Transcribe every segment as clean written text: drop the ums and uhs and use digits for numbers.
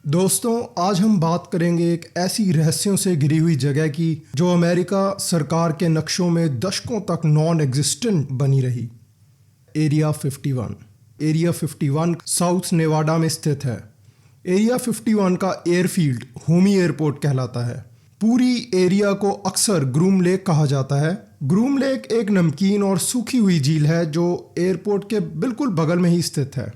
दोस्तों, आज हम बात करेंगे एक ऐसी रहस्यों से घिरी हुई जगह की जो अमेरिका सरकार के नक्शों में दशकों तक नॉन एग्जिस्टेंट बनी रही। एरिया 51। एरिया 51 साउथ नेवाडा में स्थित है। एरिया 51 का एयरफील्ड होमी एयरपोर्ट कहलाता है। पूरी एरिया को अक्सर ग्रूम लेक कहा जाता है। ग्रूम लेक एक नमकीन और सूखी हुई झील है जो एयरपोर्ट के बिल्कुल बगल में ही स्थित है।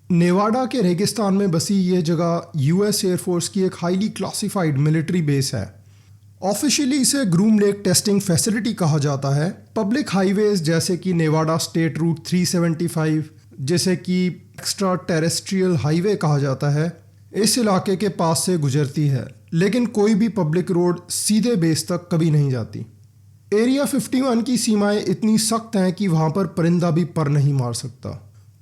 नेवाडा के रेगिस्तान में बसी यह जगह यूएस एयरफोर्स की एक हाईली क्लासिफाइड मिलिट्री बेस है। ऑफिशियली इसे ग्रूम लेक टेस्टिंग फैसिलिटी कहा जाता है। पब्लिक हाईवेज जैसे कि नेवाडा स्टेट रूट 375, जिसे कि एक्स्ट्रा टेरेस्ट्रियल हाईवे कहा जाता है, इस इलाके के पास से गुजरती है, लेकिन कोई भी पब्लिक रोड सीधे बेस तक कभी नहीं जाती। एरिया 51 की सीमाएं इतनी सख्त हैं कि वहां पर परिंदा भी पर नहीं मार सकता।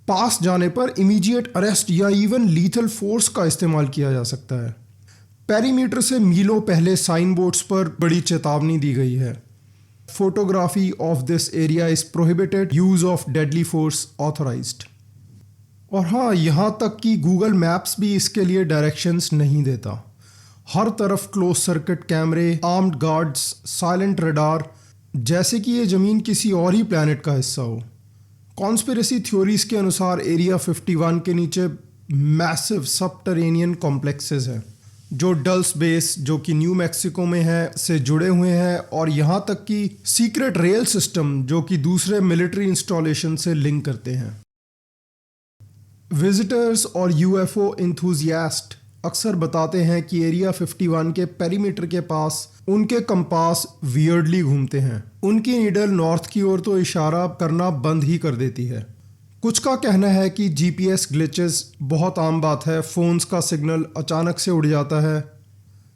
पास जाने पर इमीडिएट अरेस्ट या इवन लीथल फोर्स का इस्तेमाल किया जा सकता है। पेरीमीटर से मीलों पहले साइन बोर्ड्स पर बड़ी चेतावनी दी गई है। Photography of this area is prohibited, use of deadly force authorised. और हाँ, यहाँ तक कि गूगल मैप्स भी इसके लिए डायरेक्शंस नहीं देता। हर तरफ क्लोज सर्किट कैमरे, आर्म्ड गार्ड्स, साइलेंट रडार, जैसे कि ये ज़मीन किसी और ही प्लैनेट का हिस्सा हो। कॉन्स्पिरेसी थ्योरीज के अनुसार एरिया 51 के नीचे मैसिव सबटरेनियन कॉम्प्लेक्सेस हैं जो डल्स बेस, जो कि न्यू मैक्सिको में है, से जुड़े हुए हैं, और यहाँ तक कि सीक्रेट रेल सिस्टम जो कि दूसरे मिलिट्री इंस्टॉलेशन से लिंक करते हैं। विजिटर्स और यूएफओ इंथुजियास्ट अक्सर बताते हैं कि एरिया 51 के पेरीमीटर के पास उनके कंपास वियर्डली घूमते हैं। उनकी नीडल नॉर्थ की ओर तो इशारा करना बंद ही कर देती है। कुछ का कहना है कि जीपीएस ग्लिचेस बहुत आम बात है, फ़ोन्स का सिग्नल अचानक से उड़ जाता है।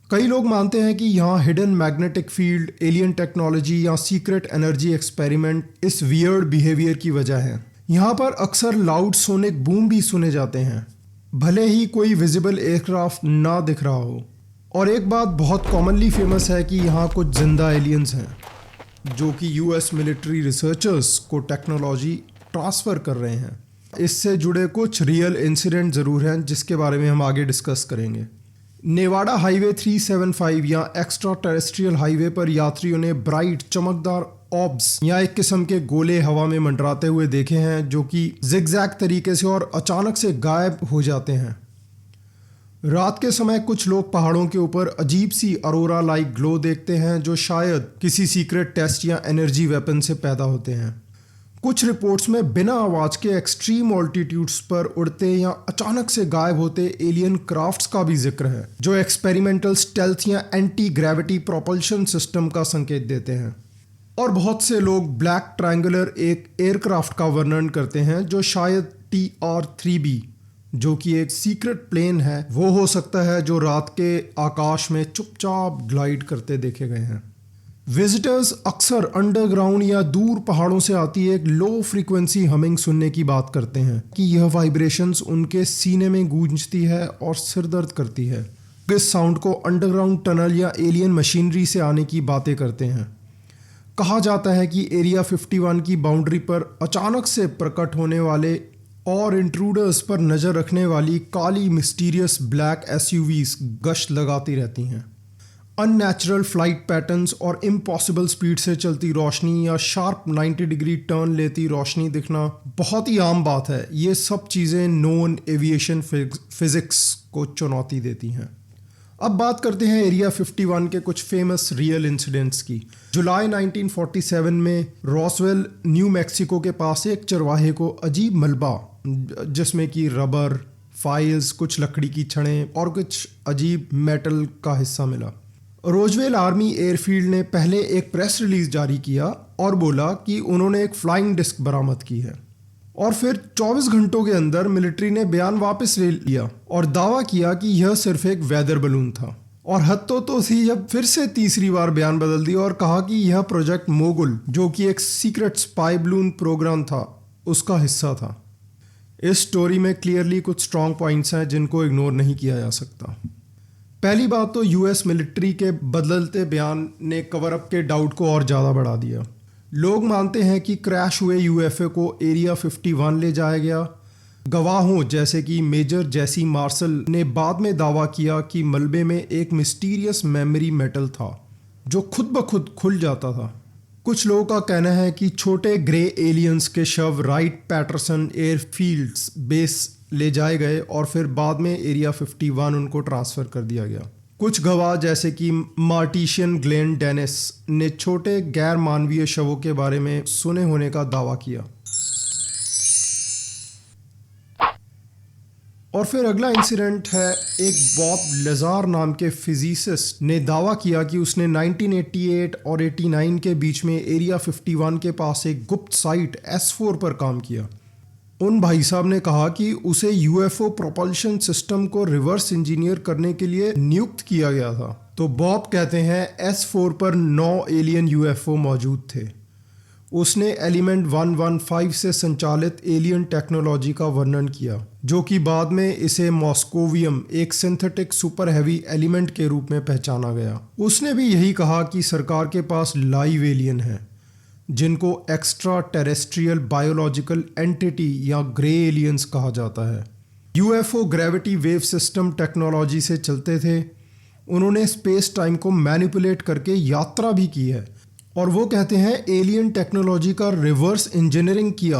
कई लोग मानते हैं कि यहाँ hidden magnetic field, alien technology या सीक्रेट एनर्जी एक्सपेरिमेंट इस वियर्ड बिहेवियर की वजह है। यहाँ पर अक्सर लाउड सोनिक बूम भी सुने जाते हैं, भले ही कोई विजिबल एयरक्राफ्ट ना दिख रहा हो। और एक बात बहुत कॉमनली फेमस है कि यहाँ कुछ जिंदा एलियंस हैं जो कि यूएस मिलिट्री रिसर्चर्स को टेक्नोलॉजी ट्रांसफ़र कर रहे हैं। इससे जुड़े कुछ रियल इंसिडेंट ज़रूर हैं जिसके बारे में हम आगे डिस्कस करेंगे। नेवाडा हाईवे 375 या एक्स्ट्रा टेरेस्ट्रियल हाईवे पर यात्रियों ने ब्राइट चमकदार ऑब्स या एक किस्म के गोले हवा में मंडराते हुए देखे हैं जो कि जिगजैग तरीके से और अचानक से गायब हो जाते हैं। रात के समय कुछ लोग पहाड़ों के ऊपर अजीब सी अरोरा लाइक ग्लो देखते हैं जो शायद किसी सीक्रेट टेस्ट या एनर्जी वेपन से पैदा होते हैं। कुछ रिपोर्ट्स में बिना आवाज़ के एक्सट्रीम ऑल्टीट्यूड्स पर उड़ते या अचानक से गायब होते एलियन क्राफ्ट्स का भी जिक्र है जो एक्सपेरिमेंटल स्टेल्थ या एंटी ग्रेविटी प्रोपल्शन सिस्टम का संकेत देते हैं। और बहुत से लोग ब्लैक ट्रायंगुलर एक एयरक्राफ्ट का वर्णन करते हैं जो शायद TR-3B, जो कि एक सीक्रेट प्लेन है, वो हो सकता है जो रात के आकाश में चुपचाप ग्लाइड करते देखे गए हैं। विजिटर्स अक्सर अंडरग्राउंड या दूर पहाड़ों से आती एक लो फ्रीक्वेंसी हमिंग सुनने की बात करते हैं कि यह वाइब्रेशंस उनके सीने में गूंजती है और सिर दर्द करती है। इस साउंड को अंडरग्राउंड टनल या एलियन मशीनरी से आने की बातें करते हैं। कहा जाता है कि एरिया 51 की बाउंड्री पर अचानक से प्रकट होने वाले और इंट्रूडर्स पर नज़र रखने वाली काली मिस्टीरियस ब्लैक SUVs गश्त लगाती रहती हैं। अननेचुरल फ्लाइट पैटर्न्स और इम्पॉसिबल स्पीड से चलती रोशनी या शार्प 90 डिग्री टर्न लेती रोशनी दिखना बहुत ही आम बात है। ये सब चीज़ें नोन एविएशन फिज़िक्स को चुनौती देती हैं। अब बात करते हैं एरिया 51 के कुछ फेमस रियल इंसिडेंट्स की। जुलाई 1947 में रॉसवेल, न्यू मैक्सिको के पास एक चरवाहे को अजीब मलबा जिसमें कि रबर, फाइल्स, कुछ लकड़ी की छड़ें और कुछ अजीब मेटल का हिस्सा मिला। रोजवेल आर्मी एयरफील्ड ने पहले एक प्रेस रिलीज जारी किया और बोला कि उन्होंने एक फ्लाइंग डिस्क बरामद की है, और फिर 24 घंटों के अंदर मिलिट्री ने बयान वापस ले लिया और दावा किया कि यह सिर्फ एक वेदर बलून था। और हद तो थी जब फिर से तीसरी बार बयान बदल दिया और कहा कि यह प्रोजेक्ट मोगुल, जो कि एक सीक्रेट स्पाई बलून प्रोग्राम था, उसका हिस्सा था। इस स्टोरी में क्लियरली कुछ स्ट्रॉन्ग पॉइंट्स हैं जिनको इग्नोर नहीं किया जा सकता। पहली बात तो यूएस मिलिट्री के बदलते बयान ने कवर अप के डाउट को और ज़्यादा बढ़ा दिया। लोग मानते हैं कि क्रैश हुए यूएफओ को एरिया 51 ले जाया गया, गवाहों जैसे कि मेजर जेसी मार्शल ने बाद में दावा किया कि मलबे में एक मिस्टीरियस मेमोरी मेटल था जो खुद ब खुद खुल जाता था। कुछ लोगों का कहना है कि छोटे ग्रे एलियंस के शव राइट पैटरसन एयरफील्ड्स बेस ले जाए गए और फिर बाद में एरिया 51 उनको ट्रांसफ़र कर दिया गया। कुछ गवाह जैसे कि मार्टिशियन ग्लेन डेनिस ने छोटे गैर मानवीय शवों के बारे में सुने होने का दावा किया। और फिर अगला इंसिडेंट है, एक बॉब लजार नाम के फिजिसिस्ट ने दावा किया कि उसने 1988 और 89 के बीच में एरिया 51 के पास एक गुप्त साइट S4 पर काम किया। उन भाई साहब ने कहा कि उसे यूएफओ प्रोपल्शन सिस्टम को रिवर्स इंजीनियर करने के लिए नियुक्त किया गया था। तो बॉब कहते हैं S4 पर 9 एलियन यूएफओ मौजूद थे। उसने एलिमेंट 115 से संचालित एलियन टेक्नोलॉजी का वर्णन किया, जो कि बाद में इसे मॉस्कोवियम, एक सिंथेटिक सुपर हैवी एलिमेंट के रूप में पहचाना गया। उसने भी यही कहा कि सरकार के पास लाइव एलियन हैं, जिनको एक्स्ट्रा टेरेस्ट्रियल बायोलॉजिकल एंटिटी या ग्रे एलियंस कहा जाता है। UFO gravity wave system technology से चलते थे। उन्होंने स्पेस टाइम को मैनिपुलेट करके यात्रा भी की है, और वो कहते हैं एलियन टेक्नोलॉजी का रिवर्स इंजीनियरिंग किया।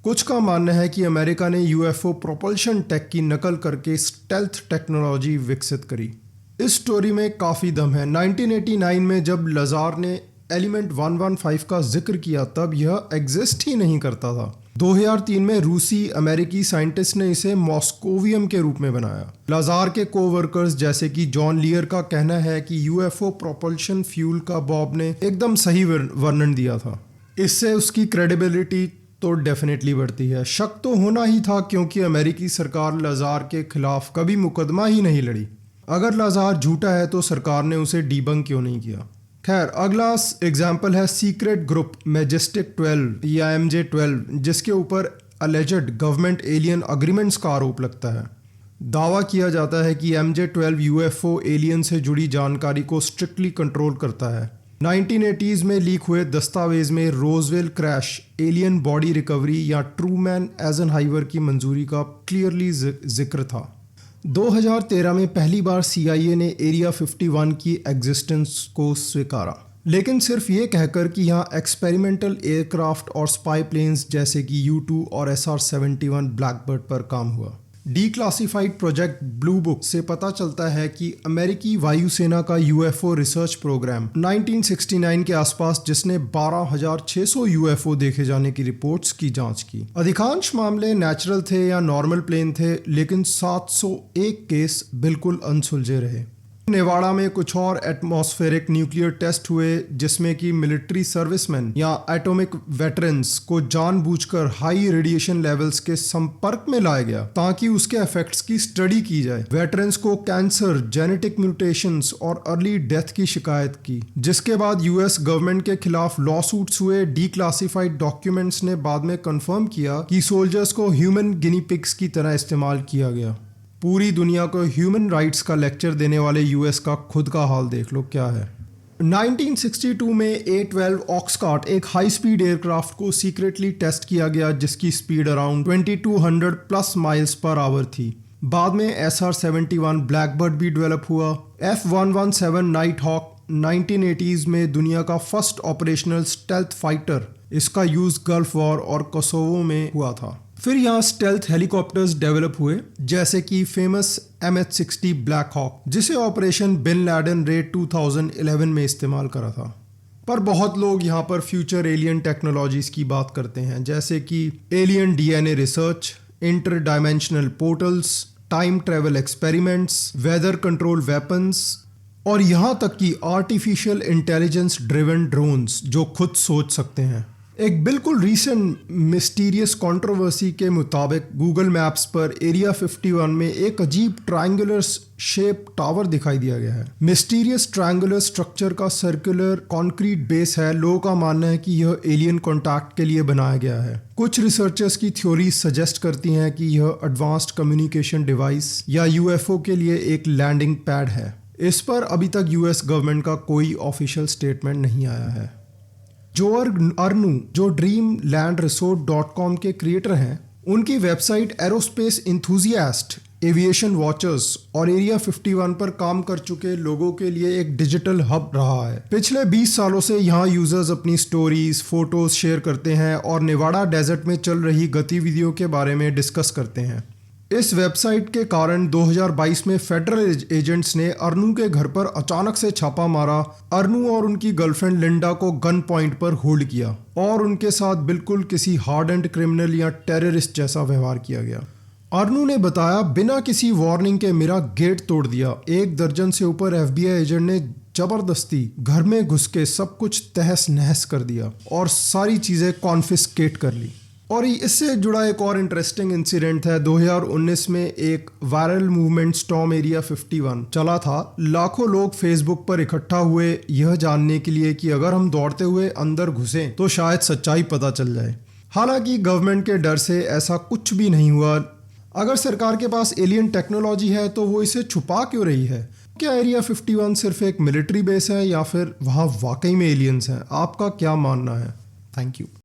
कुछ का मानना है कि अमेरिका ने यूएफओ प्रोपल्शन टेक की नकल करके स्टेल्थ टेक्नोलॉजी विकसित करी। इस स्टोरी में काफ़ी दम है। 1989 में जब लजार ने एलिमेंट 115 का जिक्र किया तब यह एग्जिस्ट ही नहीं करता था। 2003 में रूसी अमेरिकी साइंटिस्ट ने इसे मॉस्कोवियम के रूप में बनाया। लाजार के कोवर्कर्स जैसे कि जॉन लियर का कहना है कि यूएफओ प्रोपल्शन फ्यूल का बॉब ने एकदम सही वर्णन दिया था। इससे उसकी क्रेडिबिलिटी तो डेफिनेटली बढ़ती है। शक तो होना ही था, क्योंकि अमेरिकी सरकार लाजार के खिलाफ कभी मुकदमा ही नहीं लड़ी। अगर लाजार झूठा है तो सरकार ने उसे डीबंक क्यों नहीं किया। खैर, अगला एग्जाम्पल है सीक्रेट ग्रुप मैजेस्टिक 12 या MJ12, जिसके ऊपर अलेजेड गवर्नमेंट एलियन अग्रीमेंट्स का आरोप लगता है। दावा किया जाता है कि MJ12 यूएफओ एलियन से जुड़ी जानकारी को स्ट्रिक्टली कंट्रोल करता है। 1980s में लीक हुए दस्तावेज में Roswell crash, alien body recovery या ट्रूमैन एजनहाइवर की मंजूरी का क्लियरली जिक्र था। 2013 में पहली बार CIA ने एरिया 51 की एग्जिस्टेंस को स्वीकारा, लेकिन सिर्फ ये कहकर कि यहाँ एक्सपेरिमेंटल एयरक्राफ्ट और स्पाई प्लेन्स जैसे कि U2 और SR-71 ब्लैकबर्ड पर काम हुआ। डीक्लासिफाइड प्रोजेक्ट ब्लू बुक से पता चलता है कि अमेरिकी वायुसेना का यूएफओ रिसर्च प्रोग्राम 1969 के आसपास, जिसने 12,600 यूएफओ देखे जाने की रिपोर्ट्स की जांच की। अधिकांश मामले नेचुरल थे या नॉर्मल प्लेन थे, लेकिन 701 केस बिल्कुल अनसुलझे रहे। नेवाड़ा में कुछ और एटमॉस्फेरिक न्यूक्लियर टेस्ट हुए, जिसमें कि मिलिट्री सर्विसमैन या एटॉमिक वेटरन्स को जानबूझकर हाई रेडिएशन लेवल्स के संपर्क में लाया गया ताकि उसके इफेक्ट्स की स्टडी की जाए। वेटरन्स को कैंसर, जेनेटिक म्यूटेशंस और अर्ली डेथ की शिकायत की, जिसके बाद यूएस गवर्नमेंट के खिलाफ लॉ सूट्स हुए। डीक्लासिफाइड डॉक्यूमेंट्स ने बाद में कंफर्म किया कि सोल्जर्स को ह्यूमन गिनी पिग्स की तरह इस्तेमाल किया गया। पूरी दुनिया को ह्यूमन राइट्स का लेक्चर देने वाले यूएस का खुद का हाल देख लो क्या है। 1962 में A-12 ऑक्सकार्ट, एक हाई स्पीड एयरक्राफ्ट को सीक्रेटली टेस्ट किया गया, जिसकी speed around 2200 plus miles per hour थी। बाद में SR-71 ब्लैकबर्ड भी डेवलप हुआ। F-117 नाइट हॉक 1980s में दुनिया का फर्स्ट ऑपरेशनल स्टेल्थ फाइटर, इसका यूज गल्फ वॉर और कोसोवो में हुआ था। फिर यहाँ स्टेल्थ हेलीकॉप्टर्स डेवलप हुए, जैसे कि फेमस MH-60 ब्लैक हॉक, जिसे ऑपरेशन बिन लैडन रेड 2011 में इस्तेमाल करा था। पर बहुत लोग यहाँ पर फ्यूचर एलियन टेक्नोलॉजीज की बात करते हैं, जैसे कि alien DNA research, inter dimensional portals, time travel experiments, weather control weapons, और यहाँ तक कि आर्टिफिशियल इंटेलिजेंस ड्रिवन ड्रोन्स जो खुद सोच सकते हैं। एक बिल्कुल रीसेंट मिस्टीरियस कंट्रोवर्सी के मुताबिक गूगल मैप्स पर एरिया 51 में एक अजीब ट्रायंगुलर शेप टावर दिखाई दिया गया है। मिस्टीरियस ट्रायंगुलर स्ट्रक्चर का सर्कुलर कंक्रीट बेस है। लोगों का मानना है कि यह एलियन कॉन्टैक्ट के लिए बनाया गया है। कुछ रिसर्चर्स की थ्योरी सजेस्ट करती हैं कि यह एडवांस्ड कम्युनिकेशन डिवाइस या यूएफओ के लिए एक लैंडिंग पैड है। इस पर अभी तक यूएस गवर्नमेंट का कोई ऑफिशियल स्टेटमेंट नहीं आया है। जॉर्ज अर्नू, जो ड्रीमलैंडरिसोर्ट.com के क्रिएटर हैं, उनकी website aerospace enthusiast, aviation watchers और एरिया 51 पर काम कर चुके लोगों के लिए एक डिजिटल हब रहा है। पिछले 20 सालों से यहाँ यूजर्स अपनी स्टोरीज, फोटोज शेयर करते हैं और नेवाडा डेजर्ट में चल रही गतिविधियों के बारे में डिस्कस करते हैं। इस वेबसाइट के कारण 2022 में फेडरल एजेंट्स ने अर्नू के घर पर अचानक से छापा मारा। अर्नू और उनकी गर्लफ्रेंड लिंडा को गन पॉइंट पर होल्ड किया और उनके साथ बिल्कुल किसी हार्ड एंड क्रिमिनल या टेररिस्ट जैसा व्यवहार किया गया। अर्नू ने बताया, बिना किसी वार्निंग के मेरा गेट तोड़ दिया। 1 दर्जन से ऊपर FBI एजेंट ने जबरदस्ती घर में घुस के सब कुछ तहस नहस कर दिया और सारी चीज़ें कॉन्फिस्केट कर ली। और इससे जुड़ा एक और इंटरेस्टिंग इंसिडेंट है। 2019 में एक वायरल मूवमेंट स्टॉर्म एरिया 51 चला था। लाखों लोग फेसबुक पर इकट्ठा हुए यह जानने के लिए कि अगर हम दौड़ते हुए अंदर घुसें तो शायद सच्चाई पता चल जाए। हालांकि गवर्नमेंट के डर से ऐसा कुछ भी नहीं हुआ। अगर सरकार के पास एलियन टेक्नोलॉजी है तो वो इसे छुपा क्यों रही है? क्या एरिया 51 सिर्फ एक मिलिट्री बेस है या फिर वहाँ वाकई में एलियंस हैं? आपका क्या मानना है? Thank you.